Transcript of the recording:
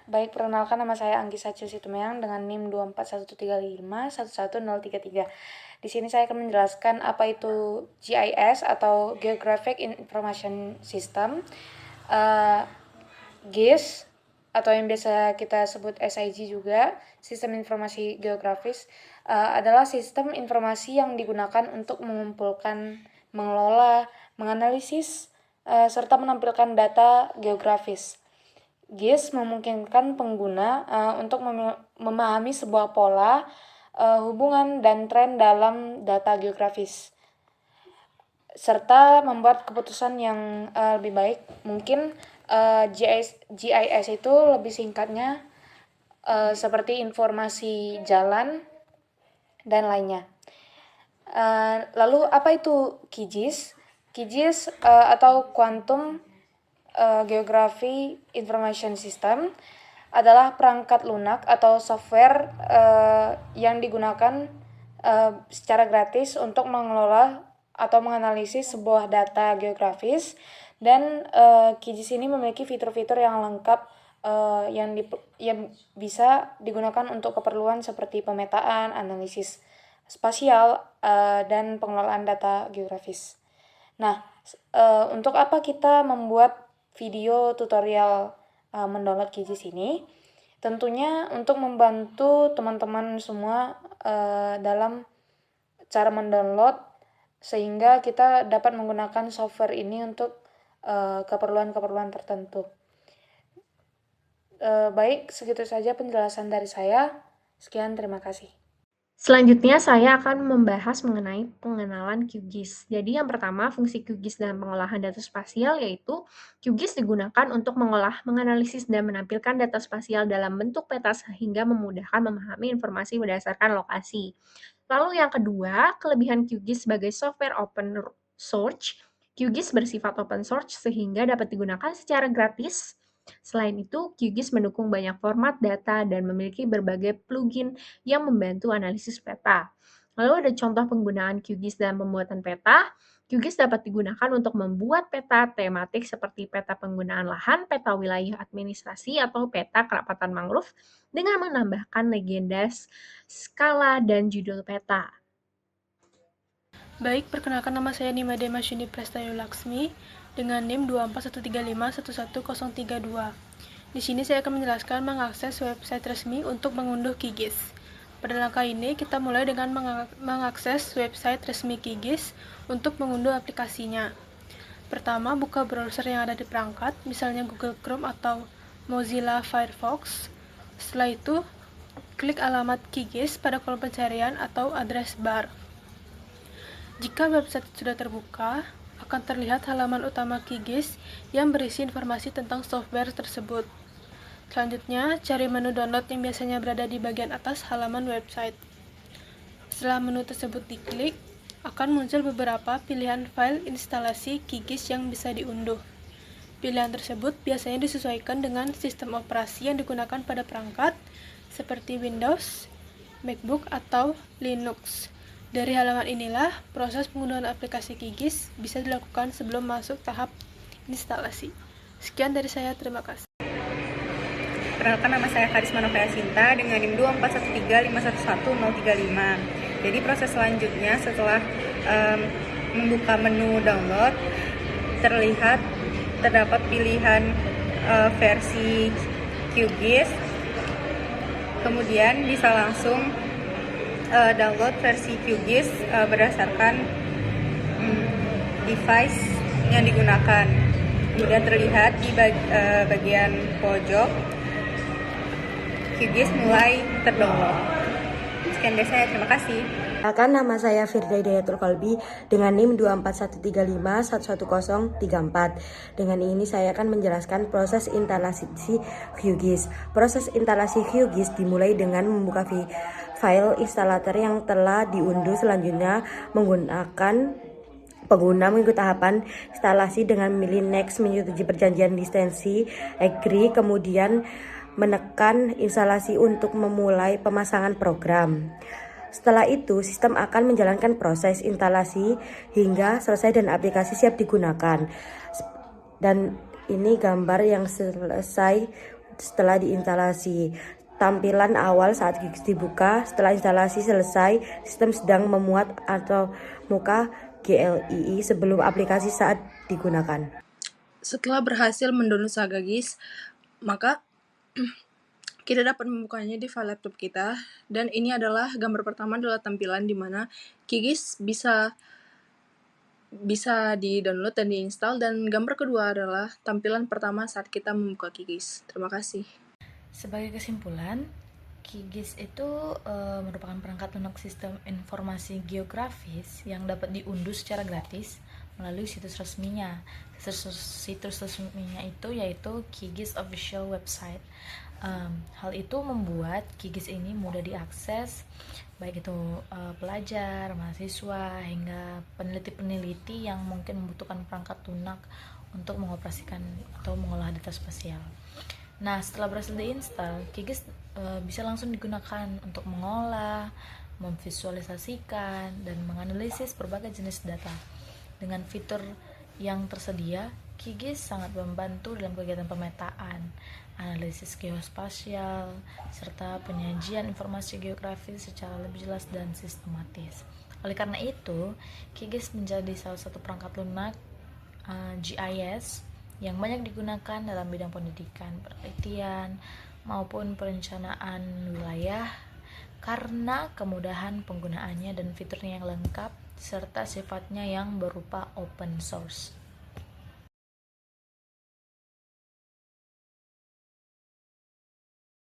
Baik, perkenalkan nama saya Anggisa Situmeyang dengan NIM 24135111033. Di sini saya akan menjelaskan apa itu GIS atau Geographic Information System. GIS atau yang biasa kita sebut SIG juga, Sistem Informasi Geografis, adalah sistem informasi yang digunakan untuk mengumpulkan, mengelola, menganalisis, serta menampilkan data geografis. GIS memungkinkan pengguna untuk memahami sebuah pola, hubungan, dan tren dalam data geografis, serta membuat keputusan yang lebih baik. Mungkin GIS itu lebih singkatnya seperti informasi jalan dan lainnya. Lalu apa itu QGIS? QGIS atau Quantum Geography Information System adalah perangkat lunak atau software yang digunakan secara gratis untuk mengelola atau menganalisis sebuah data geografis, dan QGIS ini memiliki fitur-fitur yang lengkap yang bisa digunakan untuk keperluan seperti pemetaan, analisis spasial, dan pengelolaan data geografis. Nah, untuk apa kita membuat video tutorial mendownload QGIS ini? Tentunya untuk membantu teman-teman semua dalam cara mendownload, sehingga kita dapat menggunakan software ini untuk keperluan-keperluan tertentu. Baik, segitu saja penjelasan dari saya. Sekian, terima kasih. Selanjutnya, saya akan membahas mengenai pengenalan QGIS. Jadi, yang pertama, fungsi QGIS dalam pengolahan data spasial yaitu QGIS digunakan untuk mengolah, menganalisis, dan menampilkan data spasial dalam bentuk peta sehingga memudahkan memahami informasi berdasarkan lokasi. Lalu yang kedua, kelebihan QGIS sebagai software open source. QGIS bersifat open source sehingga dapat digunakan secara gratis. Selain itu, QGIS mendukung banyak format data dan memiliki berbagai plugin yang membantu analisis peta. Lalu ada contoh penggunaan QGIS dalam pembuatan peta. QGIS dapat digunakan untuk membuat peta tematik seperti peta penggunaan lahan, peta wilayah administrasi, atau peta kerapatan mangrove dengan menambahkan legenda, skala, dan judul peta. Baik, perkenalkan nama saya Nimade Masyuni Prestayo Laksmi dengan NIM 24135111032. Di sini saya akan menjelaskan mengakses website resmi untuk mengunduh QGIS. Pada langkah ini, kita mulai dengan mengakses website resmi QGIS untuk mengunduh aplikasinya. Pertama, buka browser yang ada di perangkat, misalnya Google Chrome atau Mozilla Firefox. Setelah itu, klik alamat QGIS pada kolom pencarian atau address bar. Jika website sudah terbuka, akan terlihat halaman utama QGIS yang berisi informasi tentang software tersebut. Selanjutnya, cari menu download yang biasanya berada di bagian atas halaman website. Setelah menu tersebut diklik, akan muncul beberapa pilihan file instalasi QGIS yang bisa diunduh. Pilihan tersebut biasanya disesuaikan dengan sistem operasi yang digunakan pada perangkat, seperti Windows, MacBook, atau Linux. Dari halaman inilah, proses pengunduhan aplikasi QGIS bisa dilakukan sebelum masuk tahap instalasi. Sekian dari saya, terima kasih. Perkenalkan, nama saya Karisma Novia Sinta dengan NIM 24135111035. Jadi proses selanjutnya setelah membuka menu download, terdapat pilihan versi QGIS. Kemudian bisa langsung download versi QGIS berdasarkan device yang digunakan. Kemudian terlihat di bagian pojok QGIS mulai terdownload. Sekian dari saya, terima kasih. Nama saya Firda Hidayatul Qalbi dengan NIM 24135111034. Dengan ini saya akan menjelaskan proses instalasi QGIS. Proses instalasi QGIS dimulai dengan membuka file instalator yang telah diunduh. Selanjutnya pengguna mengikuti tahapan instalasi dengan memilih next, menyetujui perjanjian lisensi, agree, kemudian menekan instalasi untuk memulai pemasangan program. Setelah itu, sistem akan menjalankan proses instalasi hingga selesai dan aplikasi siap digunakan. Dan ini gambar yang selesai setelah diinstalasi. Tampilan awal saat QGIS dibuka. Setelah instalasi selesai, sistem sedang memuat atau muka GLII sebelum aplikasi saat digunakan. Setelah berhasil mendownload Saga GIS, maka kita dapat membukanya di file laptop kita, dan ini adalah gambar pertama adalah tampilan di mana QGIS bisa di-download dan diinstal, dan gambar kedua adalah tampilan pertama saat kita membuka QGIS. Terima kasih. Sebagai kesimpulan, QGIS itu merupakan perangkat lunak sistem informasi geografis yang dapat diunduh secara gratis melalui situs resminya. Situs resminya itu yaitu QGIS official website. Hal itu membuat QGIS ini mudah diakses, baik itu pelajar, mahasiswa, hingga peneliti-peneliti yang mungkin membutuhkan perangkat lunak untuk mengoperasikan atau mengolah data spasial. Nah, setelah berhasil diinstal, QGIS bisa langsung digunakan untuk mengolah, memvisualisasikan, dan menganalisis berbagai jenis data. Dengan fitur yang tersedia, QGIS sangat membantu dalam kegiatan pemetaan, analisis geospasial, serta penyajian informasi geografis secara lebih jelas dan sistematis. Oleh karena itu, QGIS menjadi salah satu perangkat lunak GIS yang banyak digunakan dalam bidang pendidikan, penelitian, maupun perencanaan wilayah karena kemudahan penggunaannya dan fiturnya yang lengkap serta sifatnya yang berupa open source.